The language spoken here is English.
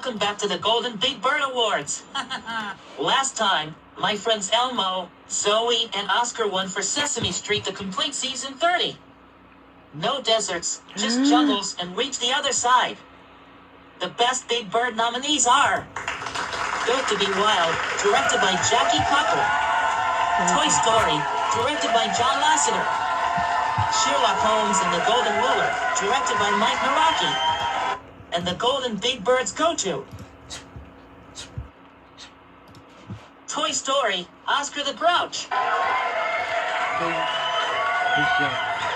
Welcome back to the Golden Big Bird Awards. Last time, my friends Elmo, Zoe, and Oscar won for Sesame Street the complete season 30. No deserts, just jungles, and reach the other side. The best Big Bird nominees are Built to be Wild, directed by Jackie Cockle. Toy Story, directed by John Lasseter. Sheerluck, Holmes and the Golden Ruler, directed by Nawrocki. And the Golden Big Bird's go-to. Toy Story, Oscar the Grouch. Good job.